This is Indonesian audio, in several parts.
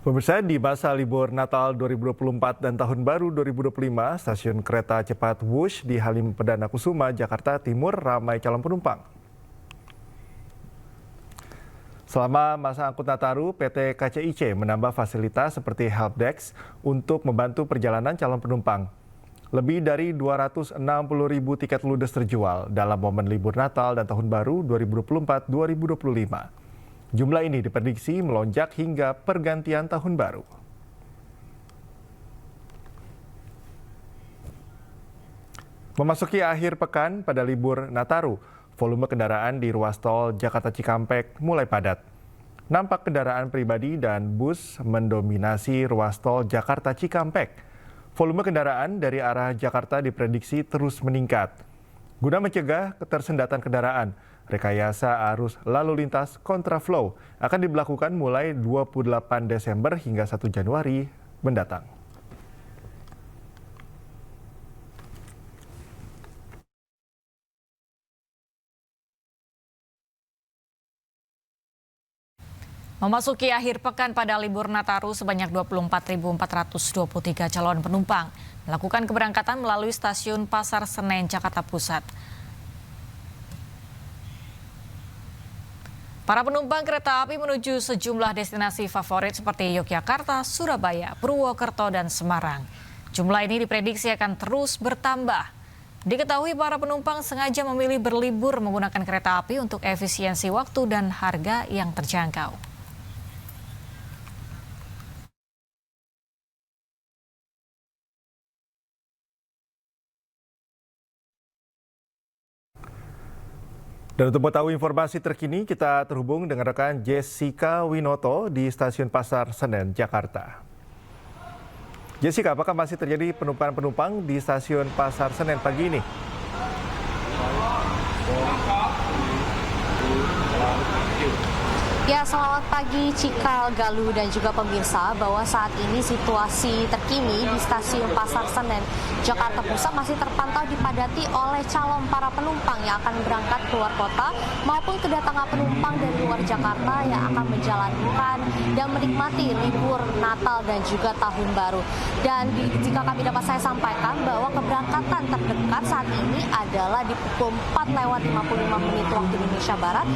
Pemirsa, di masa libur Natal 2024 dan Tahun Baru 2025, stasiun kereta cepat Wush di Halim Perdana Kusuma, Jakarta Timur ramai calon penumpang. Selama masa angkut Nataru, PT KCIC menambah fasilitas seperti helpdesk untuk membantu perjalanan calon penumpang. Lebih dari 260.000 tiket ludes terjual dalam momen libur Natal dan Tahun Baru 2024-2025. Jumlah ini diprediksi melonjak hingga pergantian tahun baru. Memasuki akhir pekan pada libur Nataru, volume kendaraan di ruas tol Jakarta Cikampek mulai padat. Nampak kendaraan pribadi dan bus mendominasi ruas tol Jakarta Cikampek. Volume kendaraan dari arah Jakarta diprediksi terus meningkat. Guna mencegah ketersendatan kendaraan, rekayasa arus lalu lintas kontraflow akan diberlakukan mulai 28 Desember hingga 1 Januari mendatang. Memasuki akhir pekan pada libur Nataru, sebanyak 24.423 calon penumpang melakukan keberangkatan melalui stasiun Pasar Senen, Jakarta Pusat. Para penumpang kereta api menuju sejumlah destinasi favorit seperti Yogyakarta, Surabaya, Purwokerto, dan Semarang. Jumlah ini diprediksi akan terus bertambah. Diketahui para penumpang sengaja memilih berlibur menggunakan kereta api untuk efisiensi waktu dan harga yang terjangkau. Dan untuk mengetahui informasi terkini, kita terhubung dengan rekan Jessica Winoto di Stasiun Pasar Senen, Jakarta. Jessica, apakah masih terjadi penumpukan penumpang di Stasiun Pasar Senen pagi ini? Ya, selamat pagi Cikal, Galuh, dan juga pemirsa, bahwa saat ini situasi terkini di Stasiun Pasar Senen, Jakarta Pusat masih terpantau dipadati oleh calon para penumpang yang akan berangkat keluar kota maupun kedatangan penumpang dari luar Jakarta yang akan menjalankan dan menikmati libur Natal dan juga Tahun Baru. Dan jika kami dapat saya sampaikan bahwa keberangkatan terdekat saat ini adalah di pukul 4:55 waktu Indonesia Barat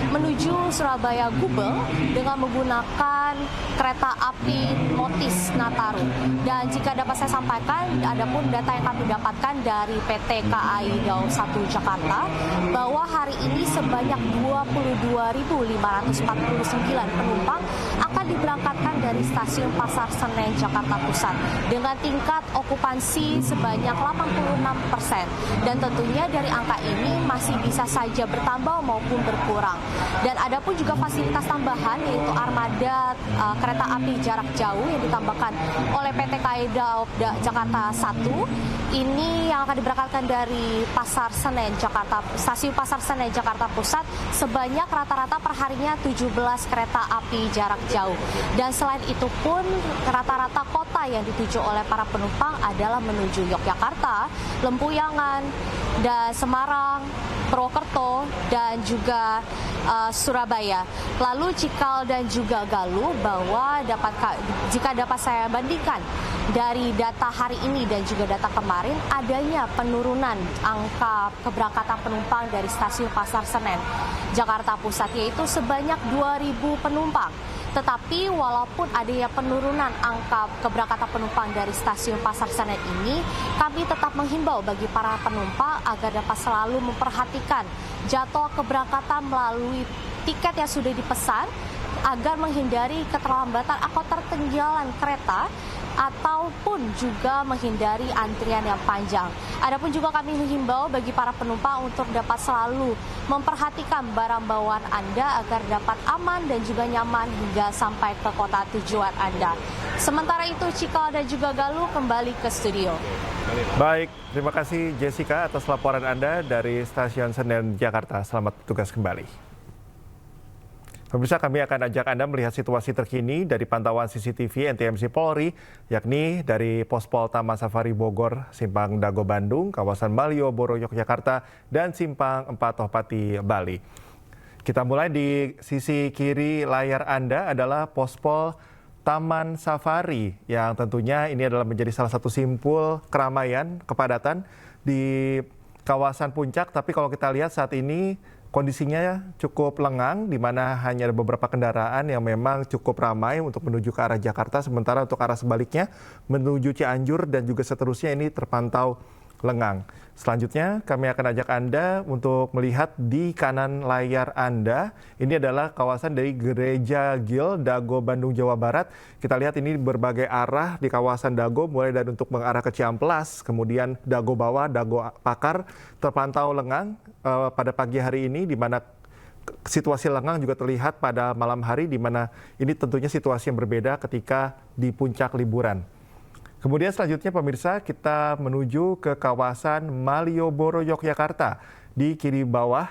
menuju Surabaya Gubeng dengan menggunakan kereta api Motis Nataru. Dan jika dapat saya sampaikan, adapun data yang kami dapatkan dari PT KAI Daob 1 Jakarta bahwa hari ini sebanyak 22.549 penumpang akan diberangkatkan dari Stasiun Pasar Senen Jakarta Pusat dengan tingkat okupansi sebanyak 86%. Dan tentunya dari angka ini masih bisa saja bertambah maupun berkurang. Dan adapun juga fasilitas tambahan yaitu armada kereta api jarak jauh yang ditambahkan oleh PT KAI Daob Jakarta 1 ini yang akan diberangkatkan dari Pasar Senen Jakarta, Stasiun Pasar Senen Jakarta Pusat sebanyak rata-rata perharinya 17 kereta api jarak jauh. Dan selain itu pun rata-rata kota yang dituju oleh para penumpang adalah menuju Yogyakarta, Lempuyangan, dan Semarang, Purwokerto, dan juga Surabaya. Lalu Cikal dan juga Galuh, bahwa jika dapat saya bandingkan dari data hari ini dan juga data kemarin, adanya penurunan angka keberangkatan penumpang dari Stasiun Pasar Senen Jakarta Pusat yaitu sebanyak 2.000 penumpang. Tetapi walaupun adanya penurunan angka keberangkatan penumpang dari Stasiun Pasar Senen ini, kami tetap menghimbau bagi para penumpang agar dapat selalu memperhatikan jadwal keberangkatan melalui tiket yang sudah dipesan agar menghindari keterlambatan atau tertinggalan kereta ataupun juga menghindari antrian yang panjang. Adapun juga kami menghimbau bagi para penumpang untuk dapat selalu memperhatikan barang bawaan Anda agar dapat aman dan juga nyaman hingga sampai ke kota tujuan Anda. Sementara itu, Cikal dan juga Galuh kembali ke studio. Baik, terima kasih Jessica atas laporan Anda dari Stasiun Senen, Jakarta. Selamat bertugas kembali. Pemirsa, kami akan ajak Anda melihat situasi terkini dari pantauan CCTV NTMC Polri, yakni dari Pospol Taman Safari Bogor, Simpang Dago Bandung, kawasan Malioboro Yogyakarta, dan Simpang 4 Tohpati Bali. Kita mulai di sisi kiri layar Anda adalah pospol Taman Safari yang tentunya ini adalah menjadi salah satu simpul keramaian, kepadatan di kawasan Puncak. Tapi kalau kita lihat saat ini kondisinya cukup lengang, di mana hanya ada beberapa kendaraan yang memang cukup ramai untuk menuju ke arah Jakarta, sementara untuk arah sebaliknya menuju Cianjur dan juga seterusnya ini terpantau lengang. Selanjutnya kami akan ajak Anda untuk melihat di kanan layar Anda. Ini adalah kawasan dari Gereja Gil, Dago, Bandung, Jawa Barat. Kita lihat ini berbagai arah di kawasan Dago, mulai dari untuk mengarah ke Ciamplas, kemudian Dago Bawah, Dago Pakar, terpantau lengang pada pagi hari ini, di mana situasi lengang juga terlihat pada malam hari, di mana ini tentunya situasi yang berbeda ketika di puncak liburan. Kemudian selanjutnya pemirsa, kita menuju ke kawasan Malioboro, Yogyakarta. Di kiri bawah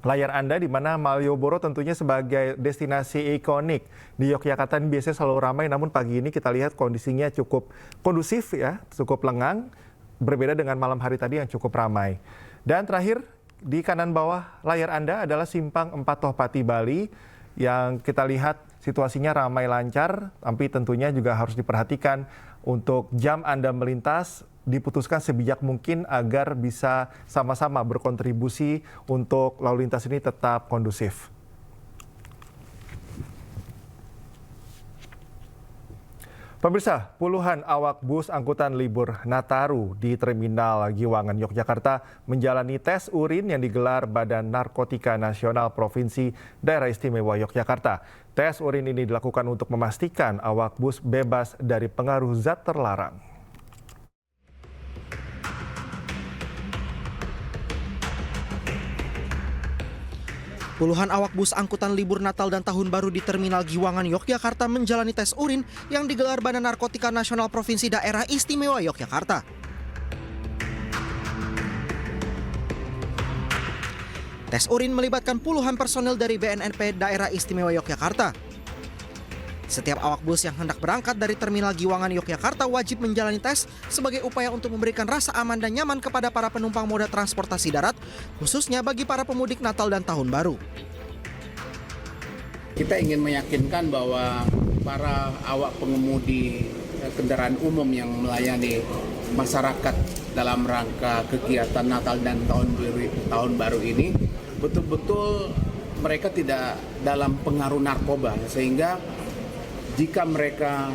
layar Anda, di mana Malioboro tentunya sebagai destinasi ikonik di Yogyakarta ini biasanya selalu ramai, namun pagi ini kita lihat kondisinya cukup kondusif ya, cukup lengang, berbeda dengan malam hari tadi yang cukup ramai. Dan terakhir, di kanan bawah layar Anda adalah Simpang 4 Tohpati, Bali, yang kita lihat situasinya ramai lancar, tapi tentunya juga harus diperhatikan untuk jam Anda melintas diputuskan sebijak mungkin agar bisa sama-sama berkontribusi untuk lalu lintas ini tetap kondusif. Pemirsa, puluhan awak bus angkutan libur Nataru di Terminal Giwangan, Yogyakarta menjalani tes urin yang digelar Badan Narkotika Nasional Provinsi Daerah Istimewa Yogyakarta. Tes urin ini dilakukan untuk memastikan awak bus bebas dari pengaruh zat terlarang. Puluhan awak bus angkutan libur Natal dan Tahun Baru di Terminal Giwangan, Yogyakarta menjalani tes urin yang digelar Badan Narkotika Nasional Provinsi Daerah Istimewa Yogyakarta. Tes urin melibatkan puluhan personil dari BNNP Daerah Istimewa Yogyakarta. Setiap awak bus yang hendak berangkat dari Terminal Giwangan, Yogyakarta wajib menjalani tes sebagai upaya untuk memberikan rasa aman dan nyaman kepada para penumpang moda transportasi darat, khususnya bagi para pemudik Natal dan Tahun Baru. Kita ingin meyakinkan bahwa para awak pengemudi kendaraan umum yang melayani masyarakat dalam rangka kegiatan Natal dan Tahun Baru ini betul-betul mereka tidak dalam pengaruh narkoba, sehingga jika mereka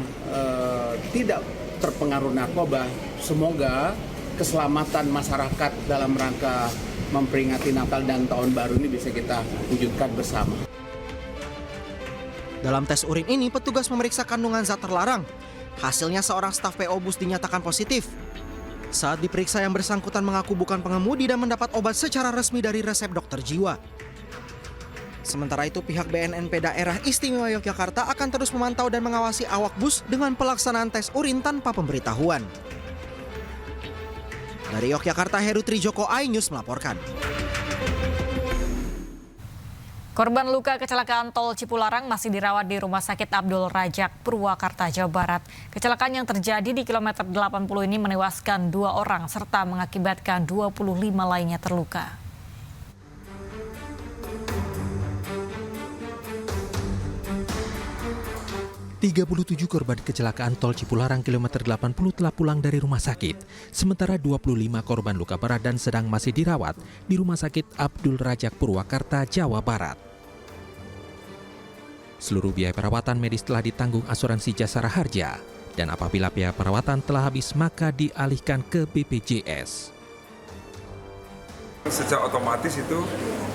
tidak terpengaruh narkoba, semoga keselamatan masyarakat dalam rangka memperingati Natal dan Tahun Baru ini bisa kita wujudkan bersama. Dalam tes urin ini, petugas memeriksa kandungan zat terlarang. Hasilnya seorang staf PO bus dinyatakan positif. Saat diperiksa, yang bersangkutan mengaku bukan pengemudi dan mendapat obat secara resmi dari resep dokter jiwa. Sementara itu, pihak BNNP Daerah Istimewa Yogyakarta akan terus memantau dan mengawasi awak bus dengan pelaksanaan tes urin tanpa pemberitahuan. Dari Yogyakarta, Heru Trijoko, iNews melaporkan. Korban luka kecelakaan tol Cipularang masih dirawat di Rumah Sakit Abdul Rajak, Purwakarta, Jawa Barat. Kecelakaan yang terjadi di kilometer 80 ini menewaskan 2 orang serta mengakibatkan 25 lainnya terluka. 37 korban kecelakaan tol Cipularang kilometer 80 telah pulang dari rumah sakit. Sementara 25 korban luka berat dan sedang masih dirawat di Rumah Sakit Abdul Rajak, Purwakarta, Jawa Barat. Seluruh biaya perawatan medis telah ditanggung asuransi Jasara Harja. Dan apabila biaya perawatan telah habis, maka dialihkan ke BPJS. Secara otomatis itu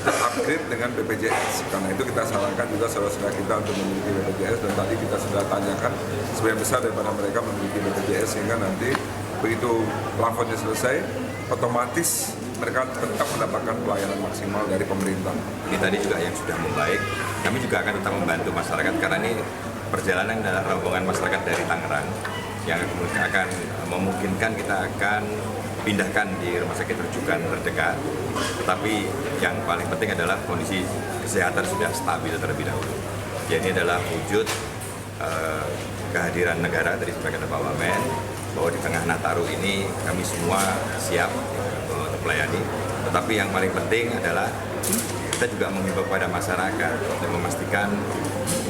terupgrade dengan BPJS. Karena itu kita sarankan juga saudara-saudara kita untuk memiliki BPJS, dan tadi kita sudah tanyakan sebagian besar daripada mereka memiliki BPJS, sehingga nanti begitu plafonnya selesai, otomatis mereka tetap mendapatkan pelayanan maksimal dari pemerintah. Ini tadi juga yang sudah membaik, kami juga akan tetap membantu masyarakat karena ini perjalanan dalam rombongan masyarakat dari Tangerang yang kemudian akan memungkinkan kita akan pindahkan di rumah sakit rujukan terdekat, tetapi yang paling penting adalah kondisi kesehatan sudah stabil terlebih dahulu. Jadi ini adalah wujud kehadiran negara dari sebagian Pak Wamen bahwa di tengah Nataru ini kami semua siap untuk melayani. Tetapi yang paling penting adalah kita juga mengimbau kepada masyarakat untuk memastikan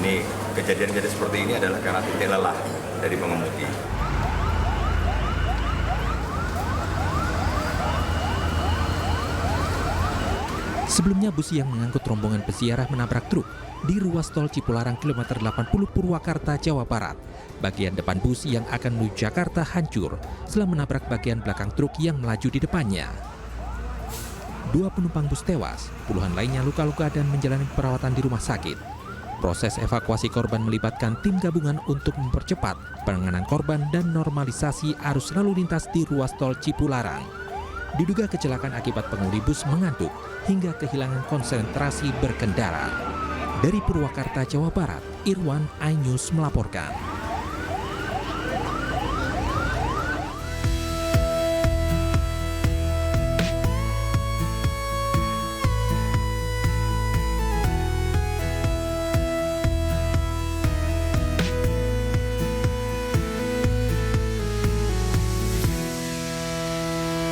ini kejadian-kejadian seperti ini adalah karena titik lelah dari pengemudi. Sebelumnya bus yang mengangkut rombongan peziarah menabrak truk di ruas tol Cipularang kilometer 80 Purwakarta, Jawa Barat. Bagian depan bus yang akan menuju Jakarta hancur setelah menabrak bagian belakang truk yang melaju di depannya. 2 penumpang bus tewas, puluhan lainnya luka-luka dan menjalani perawatan di rumah sakit. Proses evakuasi korban melibatkan tim gabungan untuk mempercepat penanganan korban dan normalisasi arus lalu lintas di ruas tol Cipularang. Diduga kecelakaan akibat pengemudi bus mengantuk hingga kehilangan konsentrasi berkendara. Dari Purwakarta, Jawa Barat, Irwan iNews melaporkan.